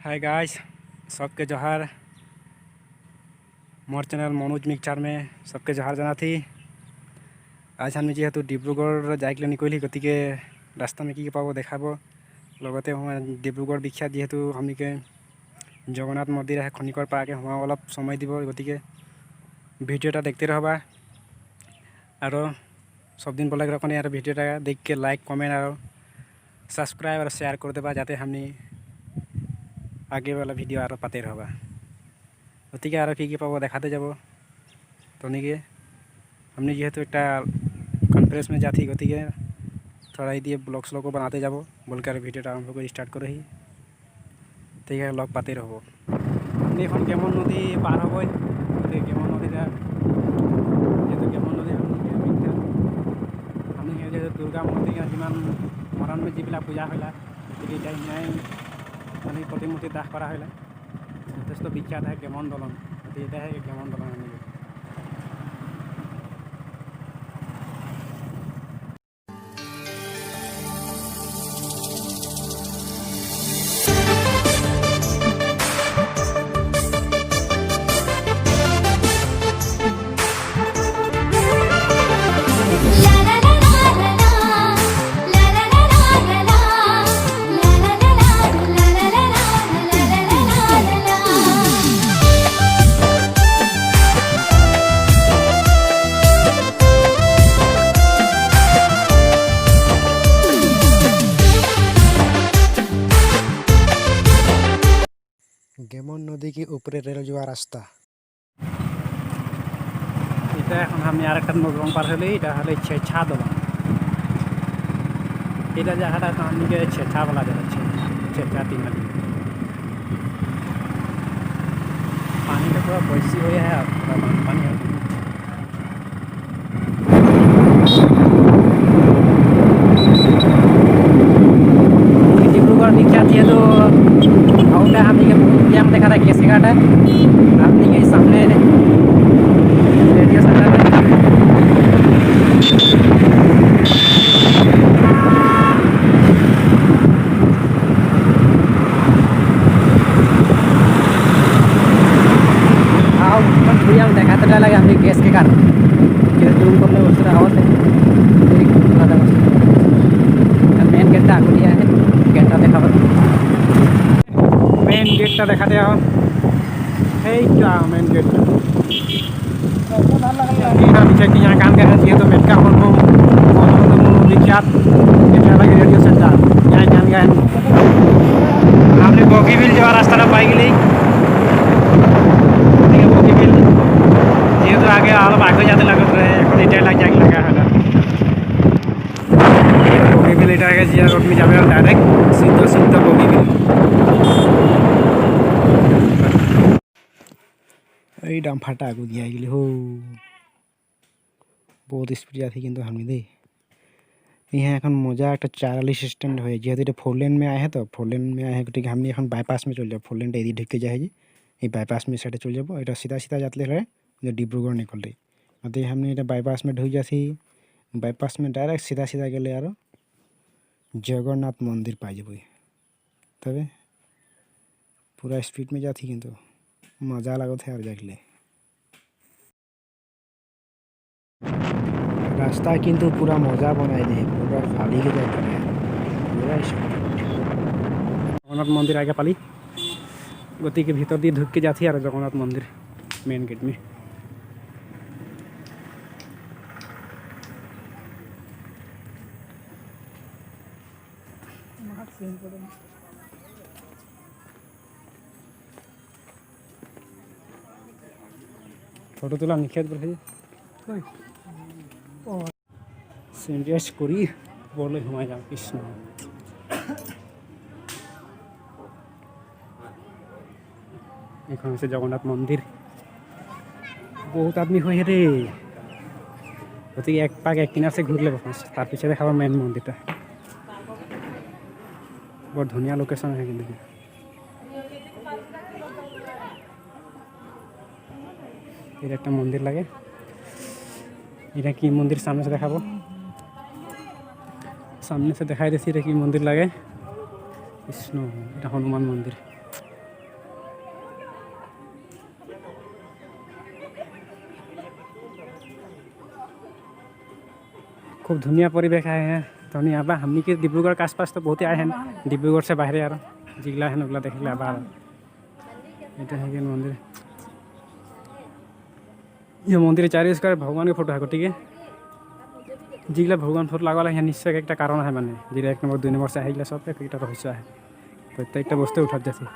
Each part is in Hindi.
हाय गाइस, सबके जोहार। मोर चैनल मनोज मिक्सचार में सबके जोहार जाना थी। आज हम जेहेतु डिब्रुगढ़ जाए निकली गति के रास्ता में कि पाबो देखाबो लगते डिब्रुगढ़ विख्यात जेहेतु हमनी के जगन्नाथ मंदिर है खनिकर पाके हम अलग समय दी गति के भिडिओटा देखते रहबा और सब दिन बोला यार भिडिओटा देख के लाइक कमेंट और सब्सक्राइब और शेयर कर देबा जाते हमनी आगे वाला भिडिओ और पाते रहबा गति के कि पाबो देखाते जाबो तनिक हमने जेहेतु एक कॉन्फ्रेंस में जाती गति के थोड़ा ही दिए ब्लॉग्स लोग को बनाते जाबो बोलकर भिडिओटा हम लोग स्टार्ट कर रही ठीक है लग पाते रहबो। हमने এখন কেমন নদী পার হবই গতি কেমন নদীটা যেহেতু কেমন নদী আমি যেহেতু দুর্গা মূর্তি যিমান মৰাণত যিবিলাক পূজা হইলা গতিকে এতিয়া মানে প্ৰতিমূৰ্তি দাহ কৰা হইলা যথেষ্ট বিখ্যাত হয় কেমন দলং গতিকে এতিয়া কেমন দলং আমি गेमन नदी के ऊपरे रेल जावा रास्ता এটা এখন আমি আরেকটা নদী পার হলে এটা হলে ছেছা দলং এটা জায়গাটা তো আমি ছেছা বলা যাচ্ছে ছেছা তিনমালি পানিটা পুরো বেশি হয়ে है पूरा पानी है डिब्रुगढ़ विख्यात है तो आउटा हम ये देखा था केस घाट है आपने के सामने रेडियो सेंटर देखाते लगे हमने गैस के कारण जूम करने उस आवाज मेन गेट आगे दिया है गेटा देखा मेन गेटा देखाते मेन गेट यहाँ काम कर रहे तो मेटका विख्यात रेडियो सेंटर यहाँ जान गए हमने बगीबिल जावा रास्ता पाई गई बगीबिल जेहेतु आगे अलग आगे जाते लगत रहे एटा लग जाए लगा है बगीबिल एटा आगे जिया रोड में जाबे डायरेक्ट सीधा सीधा बगीबिल এই ডাম্পারটা আগু গিয়া গেলি हो बहुत स्पीड जाती किंतु हमने दे यहाँ এখন मजा एक 44 स्टैंड है जेहेतु ये 4 लेन में आए हैं तो 4 लेन में आए हैं गति हमने এখন बाईपास में चल जाए 4 लेन एदी ढुके जाए ये बाईपास में साइड चल जाब ये सीधा सीधा जाते रहे जो डिब्रुगढ़ निकल रही अभी हमने ये बाईपास में ढुक जाती बाईपास में डायरेक्ट सीधा सीधा गले और जगन्नाथ मंदिर पाई जब तब पूरा स्पीड में जाती किंतु मजा लगत है और जागले रास्ता किंतु पूरा मजा बनाई दे पूरा खाली के जाते हैं पूरा जगन्नाथ मंदिर आगे पाली गति के भीतर दिए ढुक के जाती है और जगन्नाथ मंदिर मेन गेट में फोटो তোলা নিষেধ বলে সিরিয়াস করি বলে ঘুমাই যাও কৃষ্ণ এখন হচ্ছে জগন্নাথ মন্দির बहुत आदमी हुए रे गति एक पाक एक किनार से घूर ले तार पीछे देखा मेन मंदिर बहुत धुनिया लोकेशन है कि एक मंदिर लगे এটা কি मंदिर सामने से देखाबो सामने से दिखाई देती कि मंदिर लगे कृष्ण এটা हनुमान मंदिर खूब धुनिया परिवेश आए हैं तो नहीं आबा हमनी के डिब्रूगढ़ के आसपास तो बहुत आए हैं डिब्रूगढ़ से बाहर यार जिला है ओगला देख ले आबा এটা है मंदिर ये मंदिर चारि स्क्वायर भगवान के फोटो है गोटे जिगला भगवान फोटो लागल है निश्चय एक कारण है माने जिला 1 नंबर 2 नंबर से है सब एक रहस्य है प्रत्येक बस्तु उठा जाती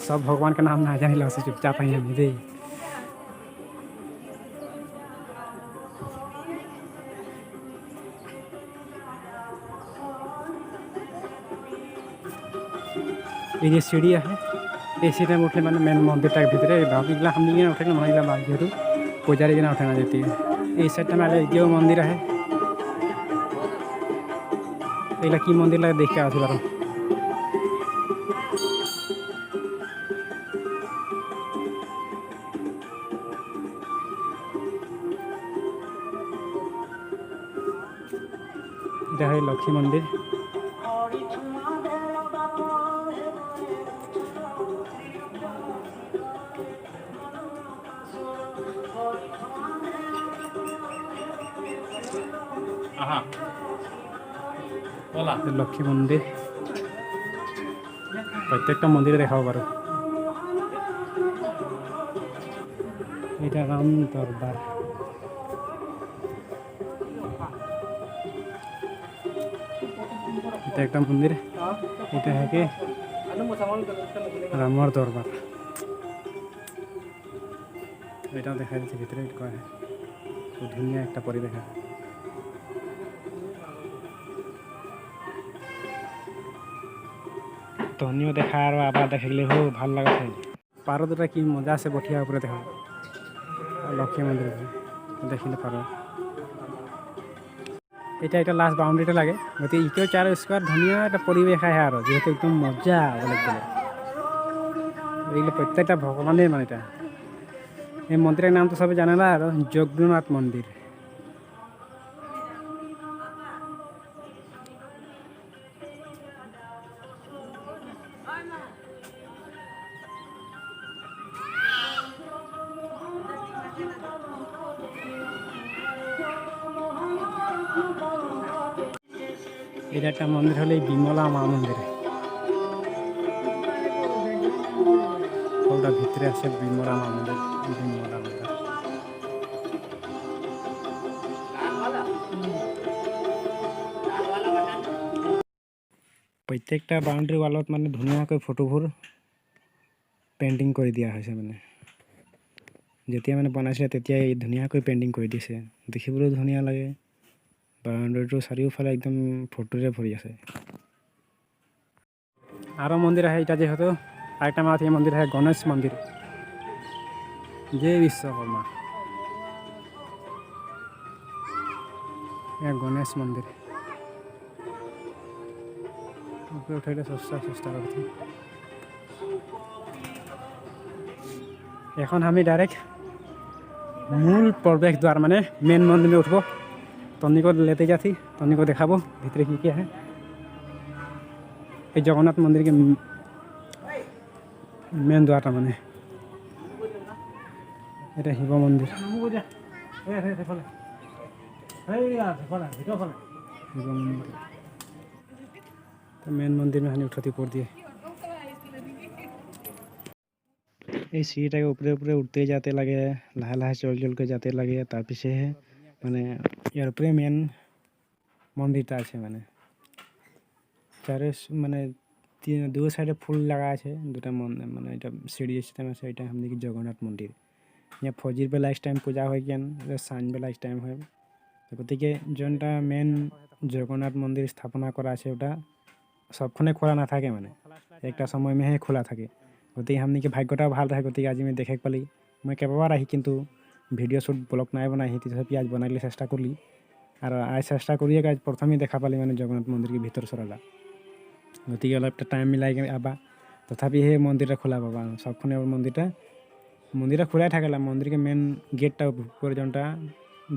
सब भगवान के नाम ना जानी से चुपचाप ही हम दे ये सीढ़ी है ये सीढ़ी में उठले मैंने मेन मंदिर टाइप भीतर भागला हम नहीं उठे महिला बाग जेहतु पुजारी के उठे ना जाती ये साइड में जो मंदिर है ये की मंदिर लगे देख के आसी बार এটা है लक्ष्मी मंदिर लक्ष्मी मंदिर प्रत्येक मंदिर देखा पारो ये राम दरबार एक मंदिर ये है कि रामर दरबार ये देखा जाए भीतर क्या है धुनिया एक परिवेश है धनियो देखा और आबार देखले हो ভাল लगा पारो दुटा कि मजा से बठिया ऊपर देखा लक्ष्मी मंदिर देखले पारो এটা লাস্ট বাউন্ডারিটা লাগে গতি ইকেও 4 স্কয়ার ধুনিয়া একটা পরিবেশ আছে আর যেহেতু একদম মজা বলে গেলে এইগুলো প্রত্যেকটা ভগবানের মানে এটা এই মন্দিরের নাম তো সবাই জানে না আর জগন্নাথ মন্দির এটা একটা মন্দির হলো বিমলা মা মন্দির ওটা ভিতরে আছে বিমলা মা মন্দির বিমলা মাতা প্রত্যেকটা বাউন্ডারি ওয়ালত মানে ধুনীয়াকৈ ফটোবোৰ পেইন্টিং কৰি দিয়া হৈছে মানে যেতিয়া মানে বনাইছে তেতিয়া এই ধুনীয়াকৈ পেইন্টিং কৰি দিছে দেখিবলৈ ধুনীয়া লাগে বাউন্ডারিটো চাৰিওফালে একদম ফটোৰে ভৰি আছে আৰু মন্দিৰ আছে এটা যেহেতু আরেকটা মাথা মন্দিৰ আছে গণেশ মন্দিৰ জয় বিশ্বকৰ্মা ये गणेश मंदिर ऊपर उठाइले চেষ্টা करती এখন আমি ডাইরেক্ট মূল प्रवेश द्वार माने मेन मंदिर में उठबो तनी को लेते जाती तनी को देखाबो भीतर की क्या है ये जगन्नाथ मंदिर के मेन द्वार माने এটা শিৱ মন্দিৰ तो मेन मंदिर में हमें उठाती कर दिए ये सीट है ऊपरे ऊपरे उठते जाते लगे लाहे लाहे चल के जाते लगे तार पीछे है माने यार ऊपरे मेन मंदिरটা আছে মানে চারে মানে দু সাইডে ফুল লাগা আছে দুটা মানে এটা সিঁড়ি সিস্টেম আছে এটা हमने की जगन्नाथ मंदिर यहाँ फौजिर बेला इस टाइम पूजा हो गया साँझ बेला इस टाइम है तो गति के जोटा मेन जगन्नाथ मंदिर स्थापना करा আছে ওটা सबखने खोला ना থাকে মানে একটা সময় में খোলা থাকে গতি हमने के भाग्यटा ভাল रहे गति आज मैं देखे पाली मैं केबार आही किंतु भिडिओ शुट ब्लॉग ना बनाई तथापि आज बनाइले चेष्टा करली और आज चेष्टा करिए आज प्रथम ही देखा पाली मैंने जगन्नाथ मंदिर के भीतर सराला गति अलग टाइम मिलाई आबा तथापि हे मंदिर खोला पाबा सबखने मंदिर खोलाई थकेला मंदिर के मेन गेटा ऊपर जोटा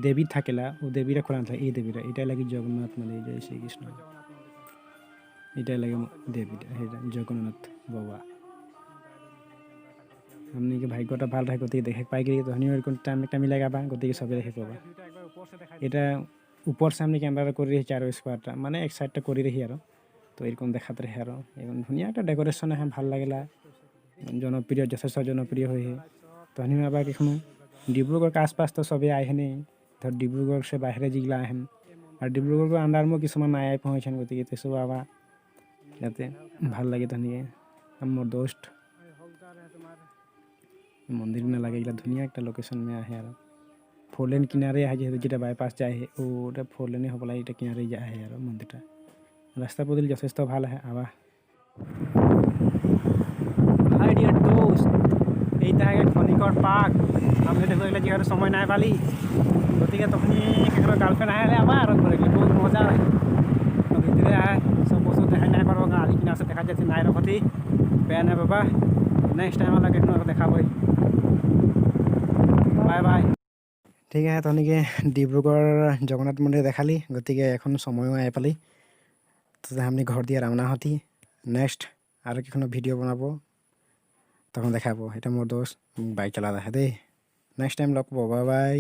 देवी थकेला वो देवी खोला था ये देवी ये लगे जगन्नाथ मंदिर जय श्री कृष्ण ये लगे देवी जगन्नाथ बाबा हमने के भाग्यटा ভাল रहे गति देखे पाई गई तो हनी टाइम एक मिलेगा बा गति सब देखे पाबा এটা উপর সামনে ক্যামেরা করে রেখে আর স্কোয়ারটা মানে এক সাইডটা করে রেখি আর তো এরকম দেখাতে রেখে আর এখন ধুনিয়া একটা ডেকোরেশন হ্যাঁ ভাল লাগিলা জনপ্রিয় যথেষ্ট জনপ্রিয় হয়ে তো আমি আবার এখনো ডিব্ৰুগড় আশপাশ তো সবে আহেনি ধর ডিব্ৰুগড় সে বাহিরে যিগলা আহেন আর ডিব্ৰুগড় আন্ডার মো কিছুমান নাই আই পৌঁছেন গতিকে তেসব আবার যাতে ভাল লাগে ধুনিয়ে আমার দোস্ত मंदिर में लगे धुनिया एक लोकेशन में आहे यार 4 लेन किनारे है जेटा बाईपास जाए वो 4 लेने हो बोला ये किनारे जाए है यार मंदिर रास्ता पदल যথেষ্ট ভাল है आवा हाय डियर दोस्त এইটা है खनिकर पार्क हमने देखो एगला जगह समय নাই পালি গতিকে তখনি কেকর গার্লফ্রেন্ড আহে আবার ঘরে গেলে বহুত মজা হয় ভিতরে আয় সব বস্তু দেখাই নাই পারবো গাড়ি কিনা আছে দেখা যাচ্ছে নাই রকতি বেয়া নাই বাবা नेक्स्ट टाइम अलग देखा बाय बाय ठीक है तनिके डिब्रुगढ़ जगन्नाथ मंदिर देखाली गति के एन समय आई पाली तो हमने घर दिया रावना हती नेक्स्ट और भिडिओ बनाब तक देखा ये मोर दोस्त बाइक चला रहा है दे नेक्स्ट टाइम लग बाय बाय।